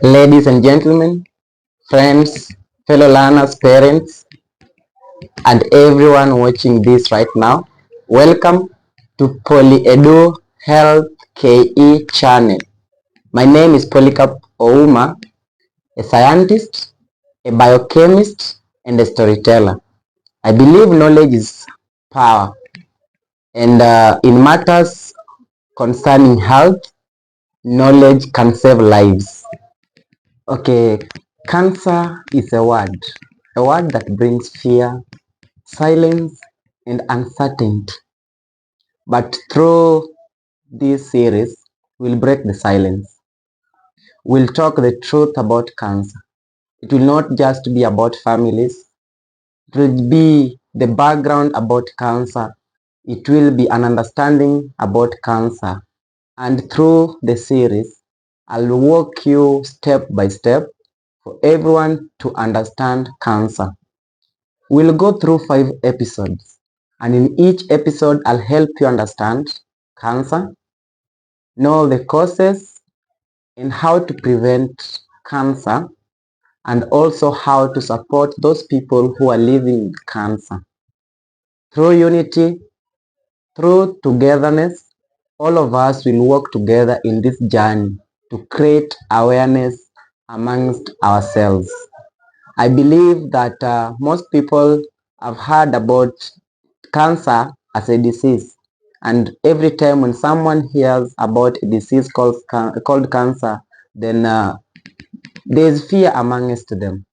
Ladies and gentlemen, friends, fellow learners, parents, and everyone watching this right now, welcome to PolyEdu Health KE channel. My name is Polycarp Ouma, a scientist, a biochemist, and a storyteller. I believe knowledge is power, and in matters concerning health, knowledge can save lives. Okay, cancer is a word that brings fear, silence, and uncertainty. But through this series, we'll break the silence. We'll talk the truth about cancer. It will not just be about families, it will be the background about cancer. It will be an understanding about cancer. And through the series, I'll walk you step by step for everyone to understand cancer. We'll go through 5 episodes, and in each episode, I'll help you understand cancer, know the causes, and how to prevent cancer, and also how to support those people who are living with cancer. Through unity, through togetherness, all of us will work together in this journey to create awareness amongst ourselves. I believe that most people have heard about cancer as a disease, and every time when someone hears about a disease called cancer, then there's fear amongst them.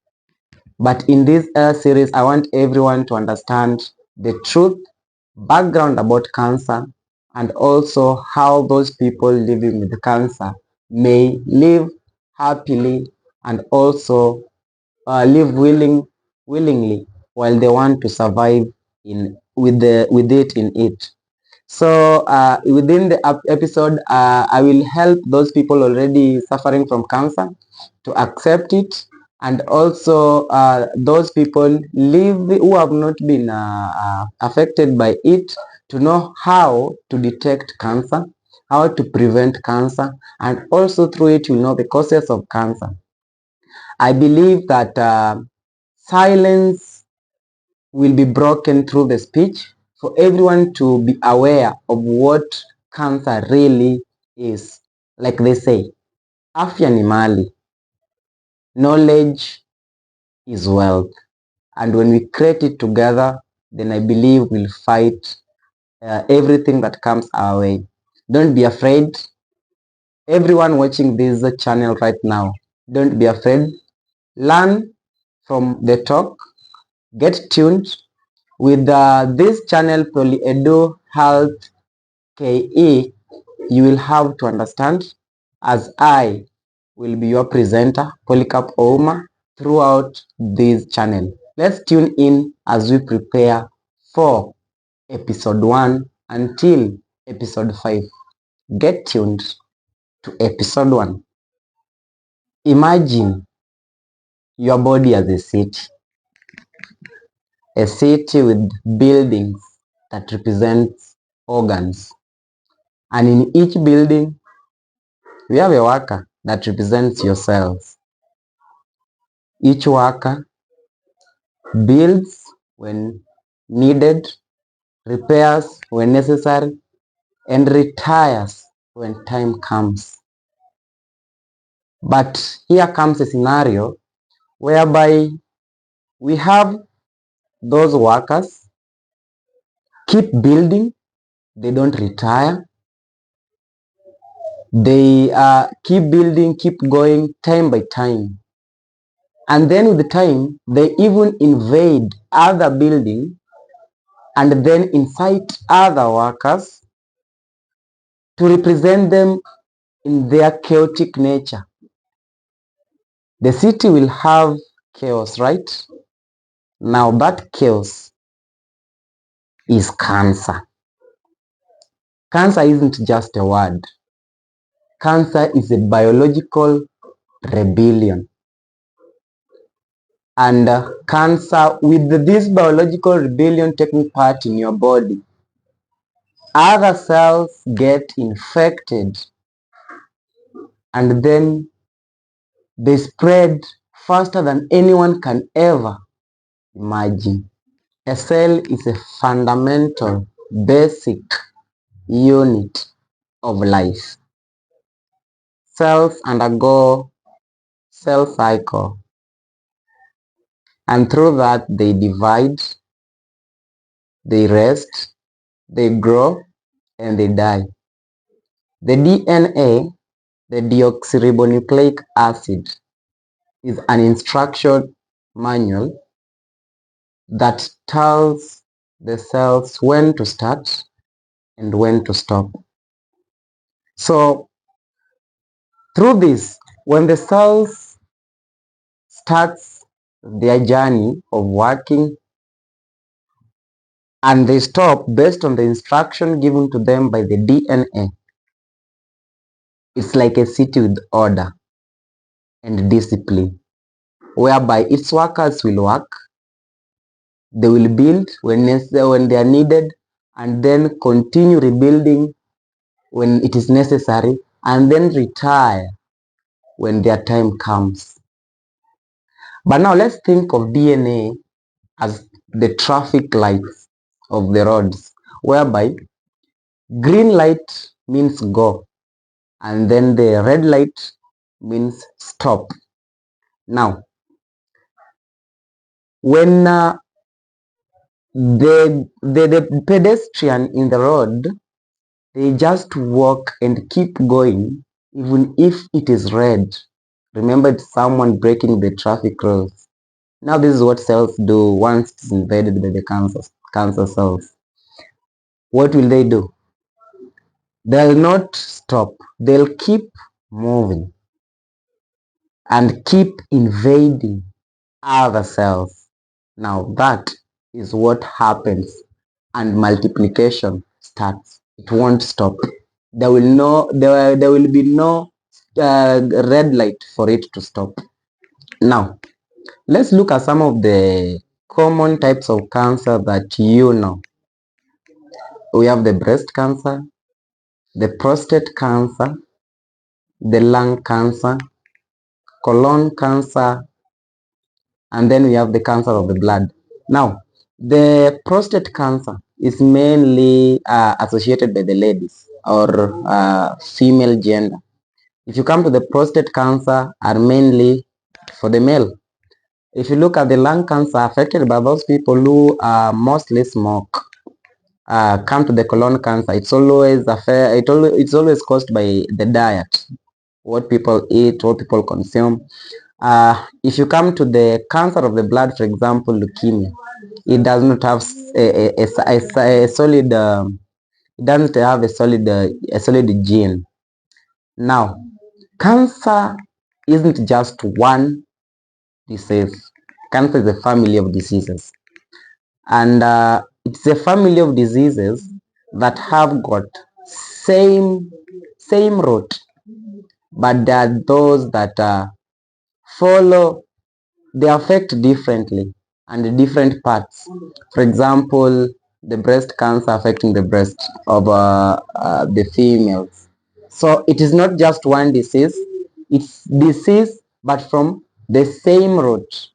But in this series, I want everyone to understand the truth, background about cancer, and also how those people living with cancer may live happily and also live willingly while they want to survive with it in it. So within the episode, I will help those people already suffering from cancer to accept it, and also those people who have not been affected by it to know how to detect cancer, how to prevent cancer, and also through it you know the causes of cancer. I believe that silence will be broken through the speech for everyone to be aware of what cancer really is. Like they say, afya ni mali, knowledge is wealth. And when we create it together, then I believe we'll fight everything that comes our way. Don't be afraid. Everyone watching this channel right now, don't be afraid. Learn from the talk. Get tuned with this channel, PolyEdu Health KE. You will have to understand, as I will be your presenter, Polycarp Ouma, throughout this channel. Let's tune in as we prepare for episode 1 until episode 5. Get tuned to episode 1. Imagine your body as a city with buildings that represents organs. And in each building, we have a worker that represents your cells. Each worker builds when needed, repairs when necessary, and retires when time comes. But here comes a scenario whereby we have those workers keep building, they don't retire, they keep building, keep going time by time. And then with the time, they even invade other buildings and then incite other workers to represent them in their chaotic nature. The city will have chaos, right? Now that chaos is cancer. Cancer isn't just a word. Cancer is a biological rebellion. And cancer, with this biological rebellion taking part in your body, other cells get infected, and then They spread faster than anyone can ever imagine. A cell is a fundamental, basic unit of life. Cells undergo cell cycle, and through that they divide, they rest, they grow, and they die. The DNA, the deoxyribonucleic acid, is an instruction manual that tells the cells when to start and when to stop. So through this, when the cells starts their journey of working and they stop based on the instruction given to them by the DNA, it's like a city with order and discipline, whereby its workers will work, they will build when they are needed, and then continue rebuilding when it is necessary, and then retire when their time comes. But now let's think of DNA as the traffic lights of the roads, whereby green light means go, and then the red light means stop. Now, when the pedestrian in the road, they just walk and keep going even if it is red. Remember, it's someone breaking the traffic rules. Now this is what cells do once it's invaded by the cancer cells. What will they do? They'll not stop. They'll keep moving and keep invading other cells. Now that is what happens, and multiplication starts. It won't stop. There will be no red light for it to stop. Now let's look at some of the common types of cancer that you know. We have the breast cancer, the prostate cancer, the lung cancer, colon cancer, and then we have the cancer of the blood. Now, the prostate cancer is mainly associated by the ladies or female gender. If you come to the prostate cancer, are mainly for the male. If you look at the lung cancer, affected by those people who mostly smoke. Come to the colon cancer, it's always caused by the diet, what people eat, what people consume. If you come to the cancer of the blood, for example, leukemia, it does not have a solid it doesn't have a solid gene. Now, cancer isn't just one disease. Cancer is a family of diseases, and it's a family of diseases that have got same root, but there are those that follow, they affect differently and different parts. For example, the breast cancer affecting the breast of the females. So it is not just one disease, it's disease but from the same root.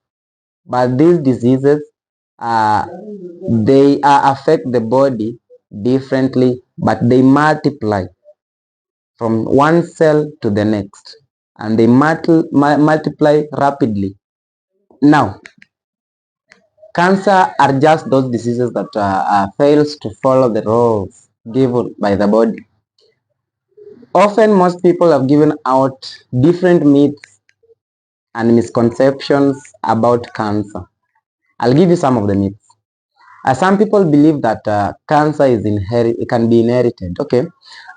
But these diseases they affect the body differently, but they multiply from one cell to the next, and they multiply rapidly. Now, cancer are just those diseases that fails to follow the rules given by the body. Often, most people have given out different myths and misconceptions about cancer. I'll give you some of the myths. Some people believe that cancer is it can be inherited. Okay,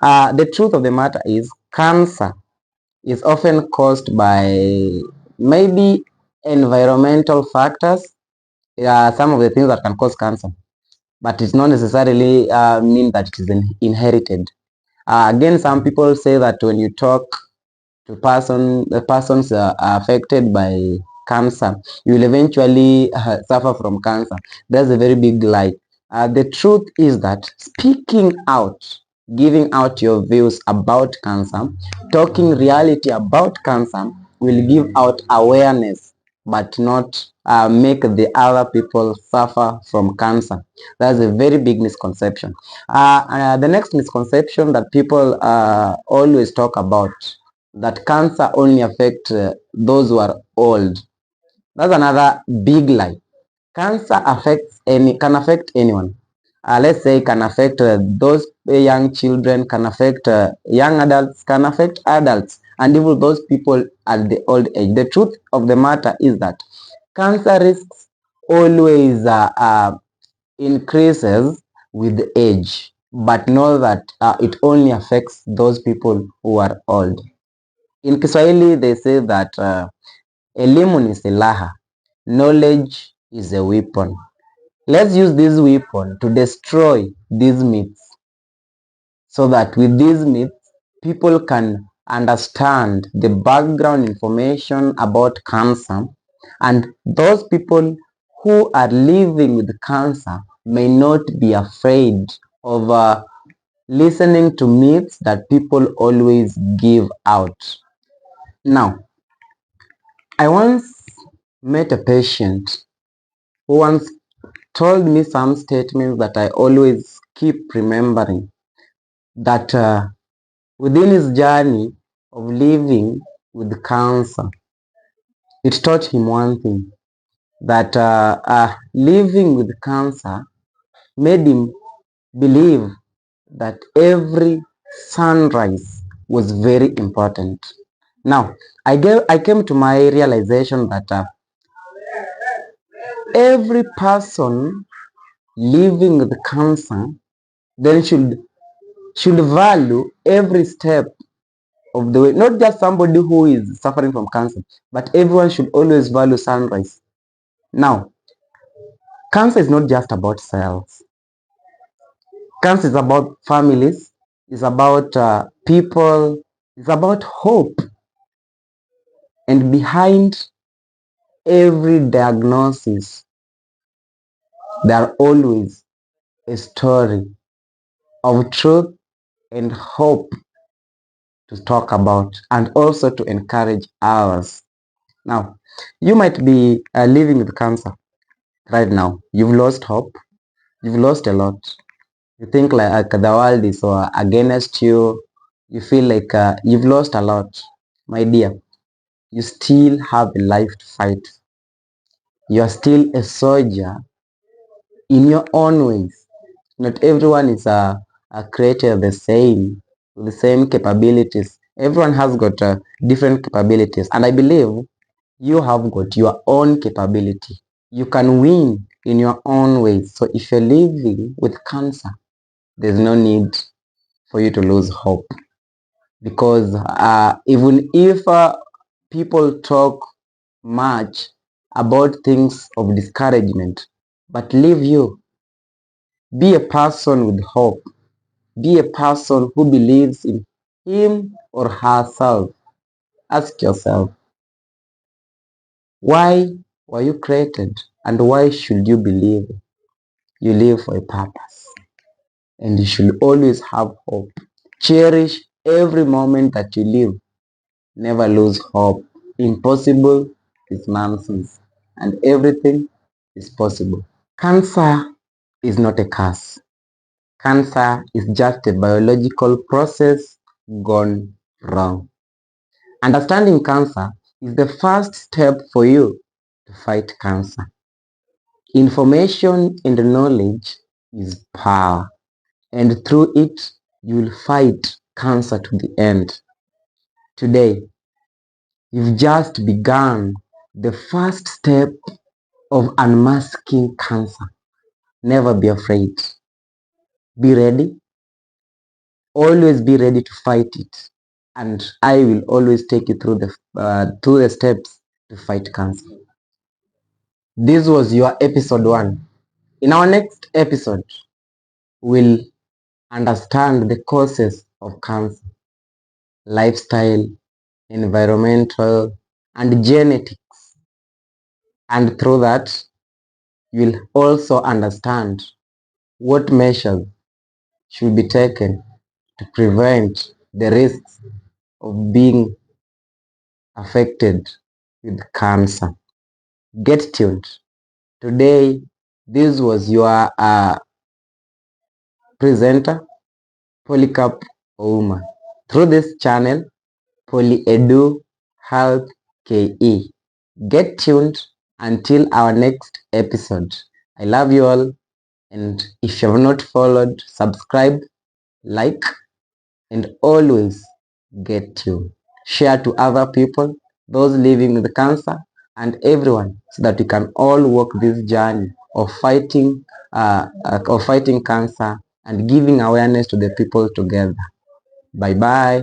the truth of the matter is cancer is often caused by maybe environmental factors. Some of the things that can cause cancer, but it's not necessarily mean that it is inherited. Again, some people say that when you talk to the persons affected by cancer, you will eventually suffer from cancer. That's a very big lie. The truth is that speaking out, giving out your views about cancer, talking reality about cancer will give out awareness but not make the other people suffer from cancer. That's a very big misconception. The next misconception that people always talk about, that cancer only affects those who are old. That's another big lie. Cancer can affect anyone. Let's say can affect those young children, can affect young adults, can affect adults, and even those people at the old age. The truth of the matter is that cancer risks always increases with age, but know that it only affects those people who are old. In Kiswahili, they say that elimu ni silaha, knowledge is a weapon. Let's use this weapon to destroy these myths, so that with these myths, people can understand the background information about cancer, and those people who are living with cancer may not be afraid of listening to myths that people always give out. Now, I once met a patient who once told me some statements that I always keep remembering, that within his journey of living with cancer, it taught him one thing, that living with cancer made him believe that every sunrise was very important. Now, I came to my realization that every person living with cancer then should value every step of the way. Not just somebody who is suffering from cancer, but everyone should always value sunrise. Now, cancer is not just about cells. Cancer is about families, it's about people, it's about hope. And behind every diagnosis, there are always a story of truth and hope to talk about, and also to encourage others. Now, you might be living with cancer right now. You've lost hope. You've lost a lot. You think like the world is against you. You feel like you've lost a lot. My dear, you still have a life to fight. You are still a soldier in your own ways. Not everyone is created the same, with the same capabilities. Everyone has got different capabilities. And I believe you have got your own capability. You can win in your own ways. So if you're living with cancer, there's no need for you to lose hope, because even if people talk much about things of discouragement, but leave you, be a person with hope, be a person who believes in him or herself. Ask yourself, why were you created, and why should you believe you live for a purpose? And you should always have hope. Cherish every moment that you live. Never lose hope. Impossible is nonsense, and everything is possible. Cancer is not a curse. Cancer is just a biological process gone wrong. Understanding cancer is the first step for you to fight cancer. Information and knowledge is power, and through it, you will fight cancer to the end. Today, you've just begun the first step of unmasking cancer. Never be afraid. Be ready. Always be ready to fight it. And I will always take you through the steps to fight cancer. This was your episode 1. In our next episode, we'll understand the causes of cancer, lifestyle, environmental, and genetics. And through that, you'll also understand what measures should be taken to prevent the risks of being affected with cancer. Get tuned. Today, this was your presenter, Polycarp Ouma. Through this channel, Polyedu Health KE. Get tuned until our next episode. I love you all, and if you have not followed, subscribe, like, and always get tuned. Share to other people, those living with cancer, and everyone, so that we can all walk this journey of fighting cancer and giving awareness to the people together. Bye bye.